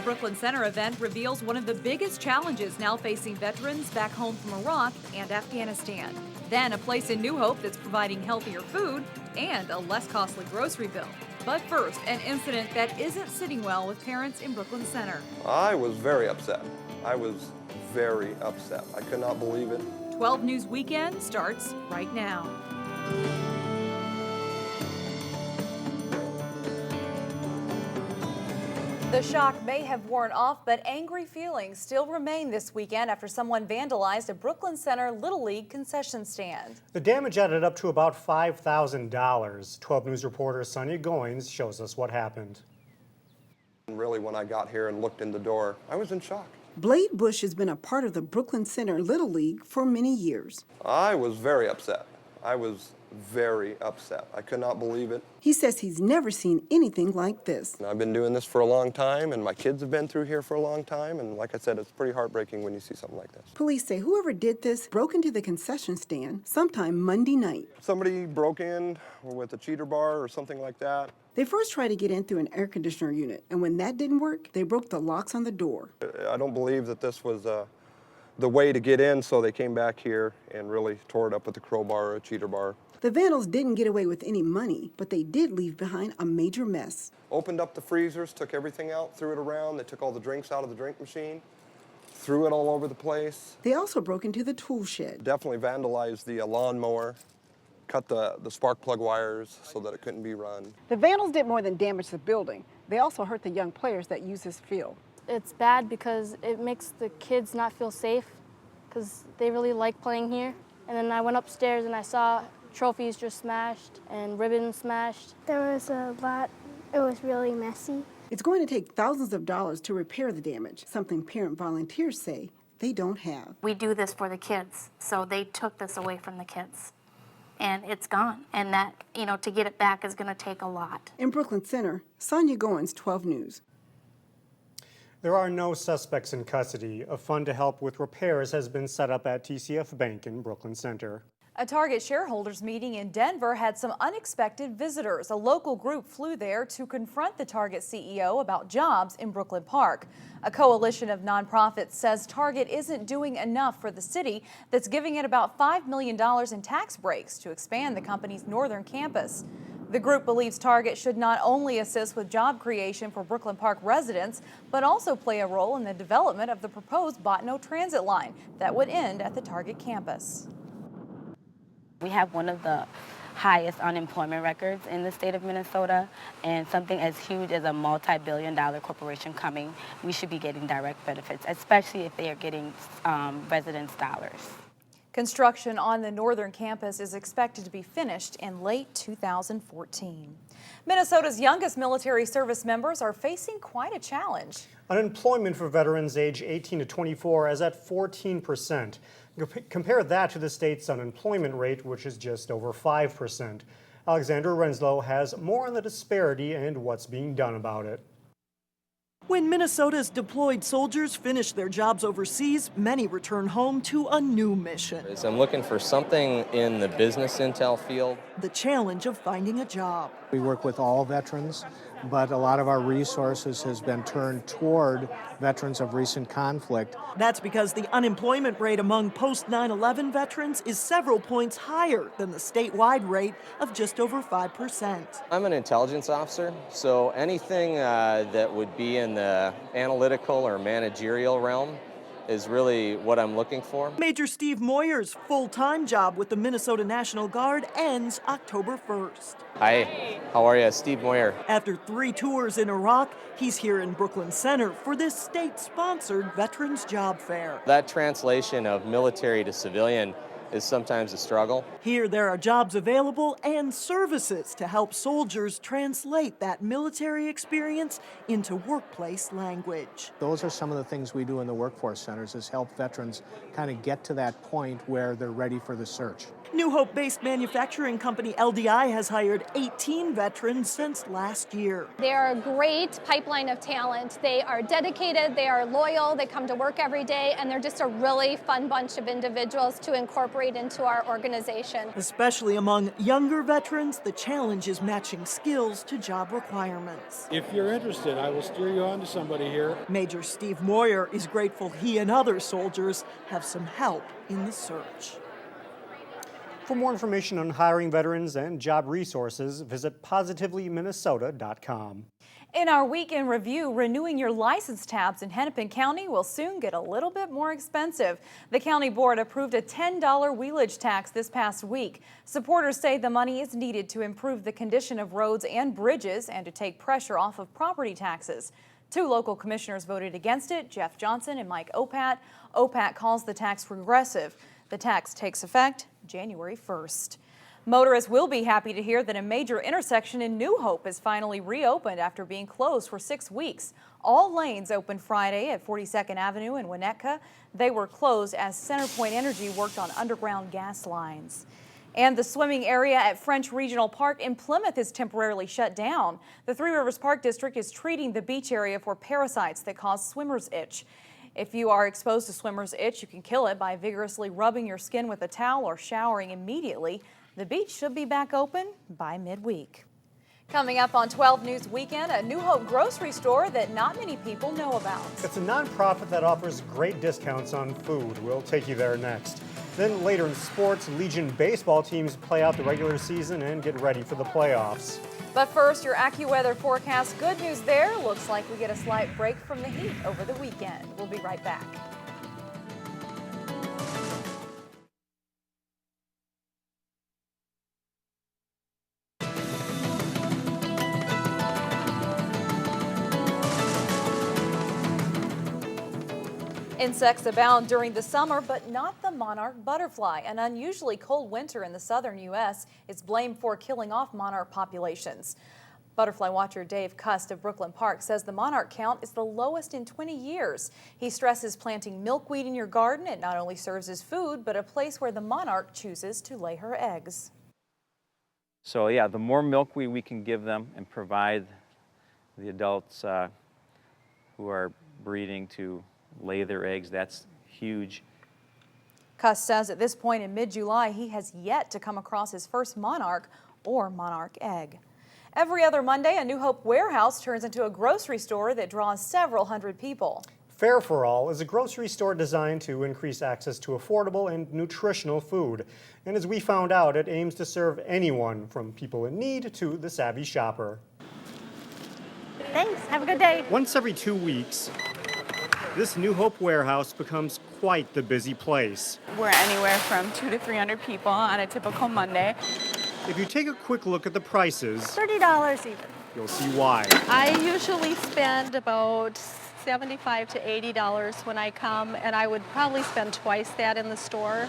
Brooklyn Center event reveals one of the biggest challenges now facing veterans back home from Iraq and Afghanistan. Then a place in New Hope that's providing healthier food and a less costly grocery bill. But first, an incident that isn't sitting well with parents in Brooklyn Center. I was very upset. I was very upset. I could not believe it. 12 News Weekend starts right now. The shock may have worn off, but angry feelings still remain this weekend after someone vandalized a Brooklyn Center Little League concession stand. The damage added up to about $5,000. 12 News reporter Sonia Goins shows us what happened. Really, when I got here and looked in the door, I was in shock. Blade Bush has been a part of the Brooklyn Center Little League for many years. I was very upset. I was very upset. I could not believe it. He says he's never seen anything like this. I've been doing this for a long time, and my kids have been through here for a long time, and like I said, it's pretty heartbreaking when you see something like this. Police say whoever did this broke into the concession stand sometime Monday night. Somebody broke in with a cheater bar or something like that. They first tried to get in through an air conditioner unit, and when that didn't work, they broke the locks on the door. I don't believe that this was the way to get in, so they came back here and really tore it up with a crowbar or a cheater bar. The vandals didn't get away with any money, but they did leave behind a major mess. Opened up the freezers, took everything out, threw it around. They took all the drinks out of the drink machine, threw it all over the place. They also broke into the tool shed. Definitely vandalized the lawnmower, cut the spark plug wires so that it couldn't be run. The vandals did more than damage the building. They also hurt the young players that use this field. It's bad because it makes the kids not feel safe because they really like playing here. And then I went upstairs and I saw trophies just smashed and ribbons smashed. There was a lot. It was really messy. It's going to take thousands of dollars to repair the damage, something parent volunteers say they don't have. We do this for the kids, so they took this away from the kids. And it's gone. And that, to get it back is going to take a lot. In Brooklyn Center, Sonia Goins, 12 News. There are no suspects in custody. A fund to help with repairs has been set up at TCF Bank in Brooklyn Center. A Target shareholders meeting in Denver had some unexpected visitors. A local group flew there to confront the Target CEO about jobs in Brooklyn Park. A coalition of nonprofits says Target isn't doing enough for the city that's giving it about $5 million in tax breaks to expand the company's northern campus. The group believes Target should not only assist with job creation for Brooklyn Park residents, but also play a role in the development of the proposed Botno transit line that would end at the Target campus. We have one of the highest unemployment records in the state of Minnesota, and something as huge as a multi-billion-dollar corporation coming, we should be getting direct benefits, especially if they are getting residents' dollars. Construction on the northern campus is expected to be finished in late 2014. Minnesota's youngest military service members are facing quite a challenge. Unemployment for veterans age 18 to 24 is at 14%. Compare that to the state's unemployment rate, which is just over 5%. Alexander Renslow has more on the disparity and what's being done about it. When Minnesota's deployed soldiers finish their jobs overseas, many return home to a new mission. I'm looking for something in the business intel field. The challenge of finding a job. We work with all veterans, but a lot of our resources has been turned toward veterans of recent conflict. That's because the unemployment rate among post-9/11 veterans is several points higher than the statewide rate of just over 5%. I'm an intelligence officer, so anything that would be in the analytical or managerial realm is really what I'm looking for. Major Steve Moyer's full-time job with the Minnesota National Guard ends October 1st. Hi, how are you? Steve Moyer. After 3 tours in Iraq, he's here in Brooklyn Center for this state-sponsored Veterans Job Fair. That translation of military to civilian is sometimes a struggle. Here there are jobs available and services to help soldiers translate that military experience into workplace language. Those are some of the things we do in the workforce centers, is help veterans kind of get to that point where they're ready for the search. New Hope-based manufacturing company LDI has hired 18 veterans since last year. They are a great pipeline of talent. They are dedicated, they are loyal, they come to work every day, and they're just a really fun bunch of individuals to incorporate integrate into our organization. Especially among younger veterans, the challenge is matching skills to job requirements. If you're interested, I will steer you on to somebody here. Major Steve Moyer is grateful he and other soldiers have some help in the search. For more information on hiring veterans and job resources, visit positivelyminnesota.com. In our weekend review, renewing your license tabs in Hennepin County will soon get a little bit more expensive. The county board approved a $10 wheelage tax this past week. Supporters say the money is needed to improve the condition of roads and bridges and to take pressure off of property taxes. Two local commissioners voted against it, Jeff Johnson and Mike Opat. Opat calls the tax regressive. The tax takes effect January 1st. Motorists will be happy to hear that a major intersection in New Hope is finally reopened after being closed for 6 weeks. All lanes opened Friday at 42nd Avenue in Winnetka. They were closed as CenterPoint Energy worked on underground gas lines. And the swimming area at French Regional Park in Plymouth is temporarily shut down. The Three Rivers Park District is treating the beach area for parasites that cause swimmer's itch. If you are exposed to swimmer's itch, you can kill it by vigorously rubbing your skin with a towel or showering immediately. The beach should be back open by midweek. Coming up on 12 News Weekend, a New Hope grocery store that not many people know about. It's a nonprofit that offers great discounts on food. We'll take you there next. Then later in sports, Legion baseball teams play out the regular season and get ready for the playoffs. But first, your AccuWeather forecast. Good news there. Looks like we get a slight break from the heat over the weekend. We'll be right back. Insects abound during the summer, but not the monarch butterfly. An unusually cold winter in the southern U.S. is blamed for killing off monarch populations. Butterfly watcher Dave Cust of Brooklyn Park says the monarch count is the lowest in 20 years. He stresses planting milkweed in your garden. It not only serves as food, but a place where the monarch chooses to lay her eggs. So yeah, the more milkweed we can give them and provide the adults who are breeding to lay their eggs, that's huge. Cust says at this point in mid-July, he has yet to come across his first monarch or monarch egg. Every other Monday, a New Hope warehouse turns into a grocery store that draws several hundred people. Fare for All is a grocery store designed to increase access to affordable and nutritional food. And as we found out, it aims to serve anyone from people in need to the savvy shopper. Thanks. Have a good day. Once every 2 weeks, this New Hope warehouse becomes quite the busy place. We're anywhere from 200 to 300 people on a typical Monday. If you take a quick look at the prices, $30 even. you'll see why. I usually spend about $75 to $80 when I come, and I would probably spend twice that in the store.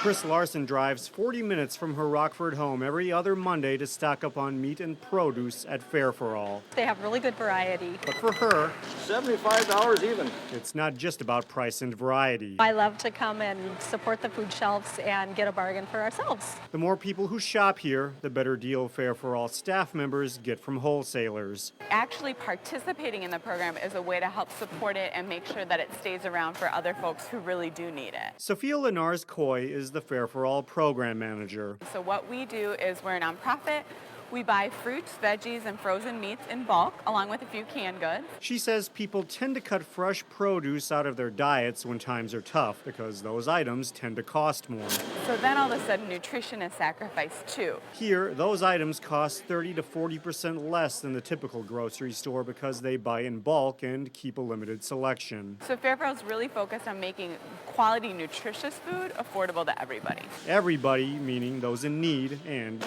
Chris Larson drives 40 minutes from her Rockford home every other Monday to stock up on meat and produce at Fare for All. They have really good variety. But for her, $75 even. it's not just about price and variety. I love to come and support the food shelves and get a bargain for ourselves. The more people who shop here, the better deal Fare for All staff members get from wholesalers. Actually participating in the program is a way to help support it and make sure that it stays around for other folks who really do need it. Sophia Lenars-Coy is the Fare for All program manager. So what we do is we're a nonprofit. We buy fruits, veggies, and frozen meats in bulk, along with a few canned goods. She says people tend to cut fresh produce out of their diets when times are tough because those items tend to cost more. So then all of a sudden nutrition is sacrificed too. Here, those items cost 30 to 40% less than the typical grocery store because they buy in bulk and keep a limited selection. So Fare for All is really focused on making quality, nutritious food affordable to everybody. Everybody, meaning those in need and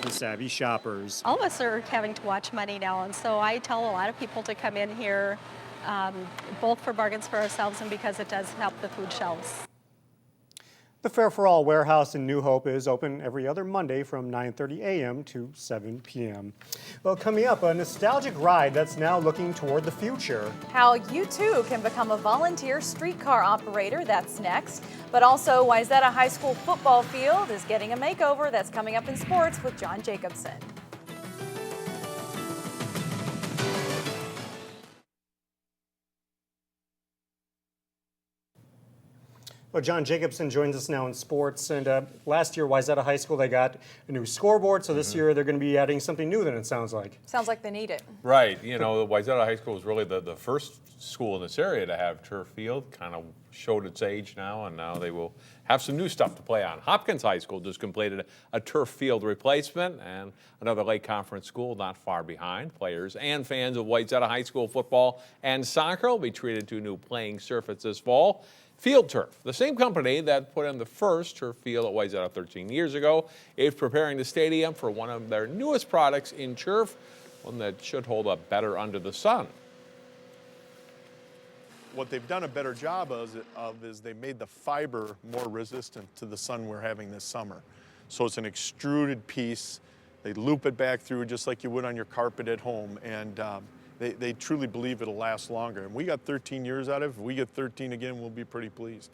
the savvy shoppers. All of us are having to watch money now, and so I tell a lot of people to come in here, both for bargains for ourselves and because it does help the food shelves. The Fare for All warehouse in New Hope is open every other Monday from 9:30 a.m. to 7 p.m. Well, coming up, a nostalgic ride that's now looking toward the future. How you too can become a volunteer streetcar operator, that's next. But also, Wayzata High School football field is getting a makeover. That's coming up in sports with John Jacobson. Well, John Jacobson joins us now in sports. And last year, Wayzata High School, they got a new scoreboard. So this year, they're going to be adding something new, then it sounds like. Sounds like they need it. Right. You know, Wayzata High School is really the first school in this area to have turf field. Kind of showed its age now, and now they will have some new stuff to play on. Hopkins High School just completed a turf field replacement, and another Lake Conference school not far behind. Players and fans of Wayzata High School football and soccer will be treated to new playing surface this fall. Field Turf, the same company that put in the first turf field at Wayzata 13 years ago, is preparing the stadium for one of their newest products in turf, one that should hold up better under the sun. What they've done a better job of is they made the fiber more resistant to the sun we're having this summer. So it's an extruded piece. They loop it back through just like you would on your carpet at home, and they truly believe it'll last longer. And we got 13 years out of it. If we get 13 again, we'll be pretty pleased.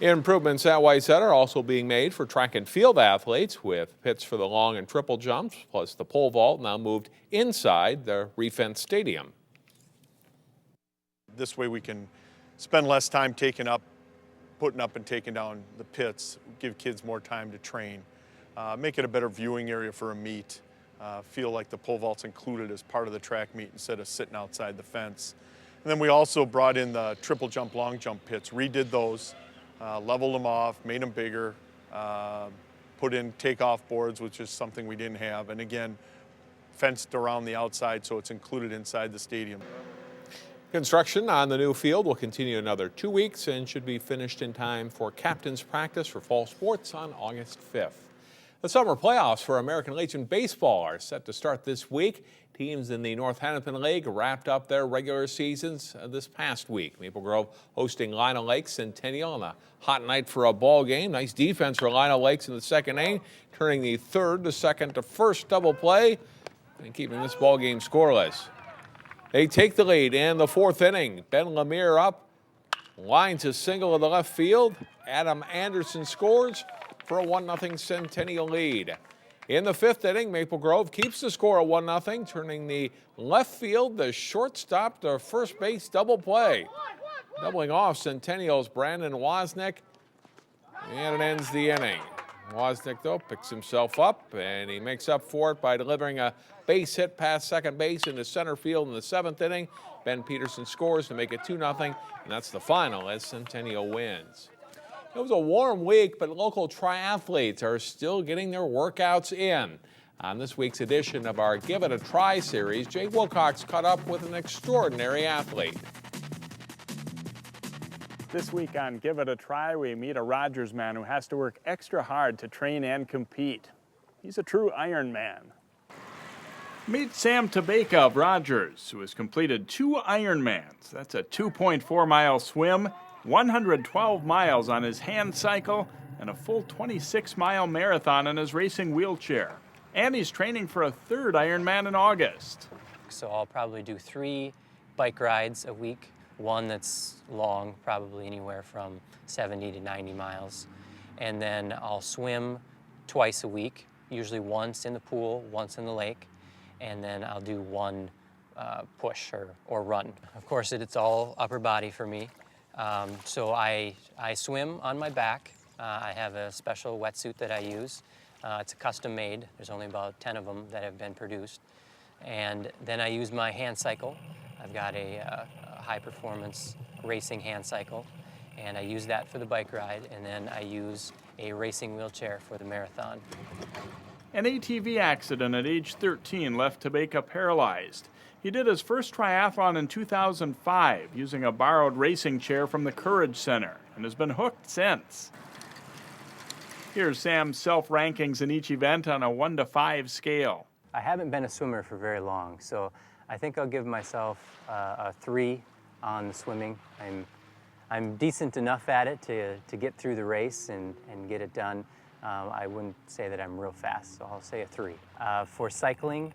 Improvements at Wayzata are also being made for track and field athletes, with pits for the long and triple jumps, plus the pole vault now moved inside the re-fenced stadium. This way we can spend less time putting up and taking down the pits, give kids more time to train, make it a better viewing area for a meet, feel like the pole vault's included as part of the track meet instead of sitting outside the fence. And then we also brought in the triple jump, long jump pits, redid those, leveled them off, made them bigger, put in takeoff boards, which is something we didn't have, and again, fenced around the outside so it's included inside the stadium. Construction on the new field will continue another 2 weeks and should be finished in time for captain's practice for fall sports on August 5th. The summer playoffs for American Legion baseball are set to start this week. Teams in the North Hennepin League wrapped up their regular seasons this past week. Maple Grove hosting Lino Lakes Centennial on a hot night for a ball game. Nice defense for Lino Lakes in the second inning, turning the third to second to first double play and keeping this ball game scoreless. They take the lead in the fourth inning. Ben Lemire up, lines a single to the left field. Adam Anderson scores for a 1-0 Centennial lead. In the fifth inning, Maple Grove keeps the score at 1-0, turning the left field to shortstop to first base double play. Doubling off Centennial's Brandon Wozniak, and it ends the inning. Wozniak, though, picks himself up, and he makes up for it by delivering a base hit past second base into center field in the seventh inning. Ben Peterson scores to make it 2-0, and that's the final as Centennial wins. It was a warm week, but local triathletes are still getting their workouts in. On this week's edition of our Give It a Try series, Jake Wilcox caught up with an extraordinary athlete. This week on Give It a Try, we meet a Rogers man who has to work extra hard to train and compete. He's a true Iron Man. Meet Sam Tabaka of Rogers, who has completed 2 Ironmans. That's a 2.4-mile swim, 112 miles on his hand cycle, and a full 26-mile marathon in his racing wheelchair. And he's training for a 3rd Ironman in August. So I'll probably do 3 bike rides a week. One that's long, probably anywhere from 70 to 90 miles. And then I'll swim twice a week, usually once in the pool, once in the lake. And then I'll do 1 push or run. Of course, it's all upper body for me. So I swim on my back. I have a special wetsuit that I use. It's a custom made. There's only about 10 of them that have been produced. And then I use my hand cycle. I've got a high performance racing hand cycle, and I use that for the bike ride, and then I use a racing wheelchair for the marathon. An ATV accident at age 13 left Tabaka paralyzed. He did his first triathlon in 2005 using a borrowed racing chair from the Courage Center and has been hooked since. Here's Sam's self-rankings in each event on a 1 to 5 scale. I haven't been a swimmer for very long, so I think I'll give myself a 3 on the swimming. I'm decent enough at it to get through the race and get it done. I wouldn't say that I'm real fast, so I'll say a 3. For cycling,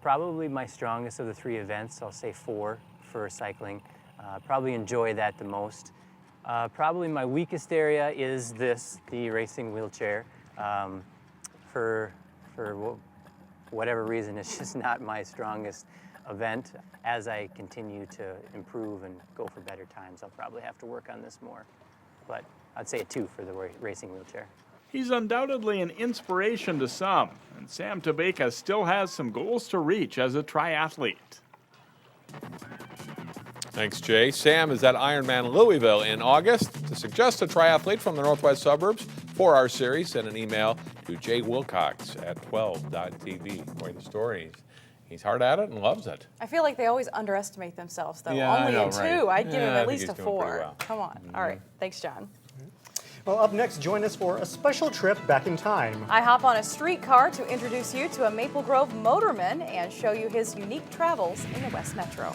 probably my strongest of the 3 events, I'll say 4 for cycling. Probably enjoy that the most. Probably my weakest area is the racing wheelchair. For whatever reason, it's just not my strongest event. As I continue to improve and go for better times, I'll probably have to work on this more. but I'd say a 2 for the racing wheelchair. He's undoubtedly an inspiration to some, and Sam Tabaka still has some goals to reach as a triathlete. Thanks, Jay. Sam is at Ironman Louisville in August. To suggest a triathlete from the Northwest suburbs for our series, send an email to jwilcox@12.tv. Boy, the stories. He's hard at it and loves it. I feel like they always underestimate themselves, though. Yeah, Only I know, a 2. right. I'd give him I at think least he's a doing 4. pretty well. Come on. All right. Thanks, John. Well, up next, join us for a special trip back in time. I hop on a streetcar to introduce you to a Maple Grove motorman and show you his unique travels in the West Metro.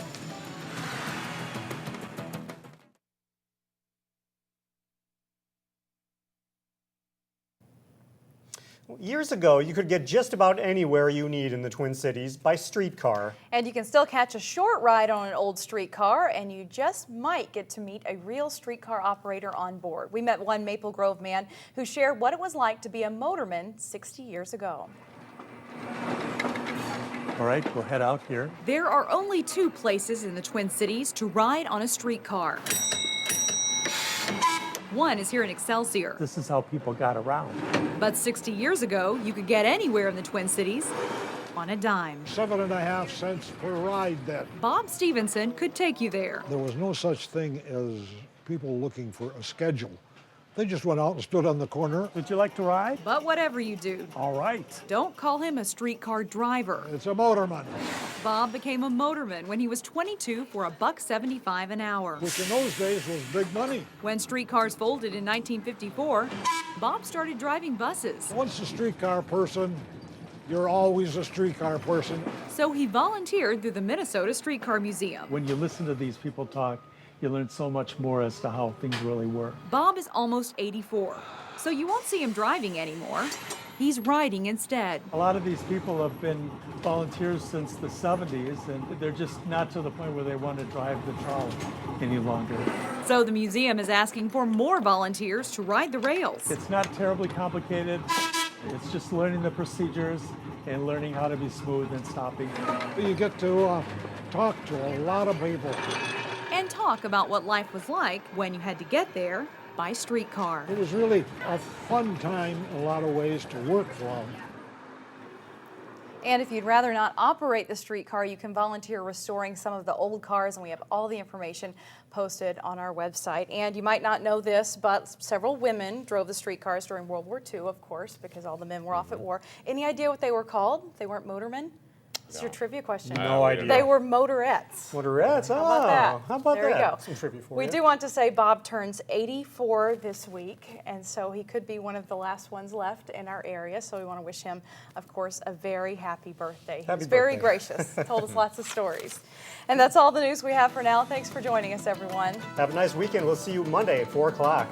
Years ago, you could get just about anywhere you need in the Twin Cities by streetcar. And you can still catch a short ride on an old streetcar, and you just might get to meet a real streetcar operator on board. We met one Maple Grove man who shared what it was like to be a motorman 60 years ago. All right, we'll head out here. There are only 2 places in the Twin Cities to ride on a streetcar. One is here in Excelsior. This is how people got around. But 60 years ago, you could get anywhere in the Twin Cities on a dime. 7.5 cents per ride then. Bob Stevenson could take you there. There was no such thing as people looking for a schedule. They just went out and stood on the corner. Would you like to ride? But whatever you do, all right. Don't call him a streetcar driver. It's a motorman. Bob became a motorman when he was 22 for $1.75 an hour. Which in those days was big money. When streetcars folded in 1954, Bob started driving buses. Once a streetcar person, you're always a streetcar person. So he volunteered through the Minnesota Streetcar Museum. When you listen to these people talk, you learn so much more as to how things really work. Bob is almost 84, so you won't see him driving anymore. He's riding instead. A lot of these people have been volunteers since the 70s, and they're just not to the point where they want to drive the trolley any longer. So the museum is asking for more volunteers to ride the rails. It's not terribly complicated. It's just learning the procedures and learning how to be smooth and stopping. You get to talk to a lot of people. And talk about what life was like when you had to get there by streetcar. It was really a fun time in a lot of ways to work from. And if you'd rather not operate the streetcar, you can volunteer restoring some of the old cars, and we have all the information posted on our website. And you might not know this, but several women drove the streetcars during World War II, of course, because all the men were off at war. Any idea what they were called? They weren't motormen? It's your trivia question. No idea. They were motorettes. Motorettes? Oh, How about that? How about there that? We go. Some trivia for we you. do want to say Bob turns 84 this week, and so he could be one of the last ones left in our area. So we want to wish him, of course, a very happy birthday. He was very gracious, told us lots of stories. And that's all the news we have for now. Thanks for joining us, everyone. Have a nice weekend. We'll see you Monday at 4 o'clock.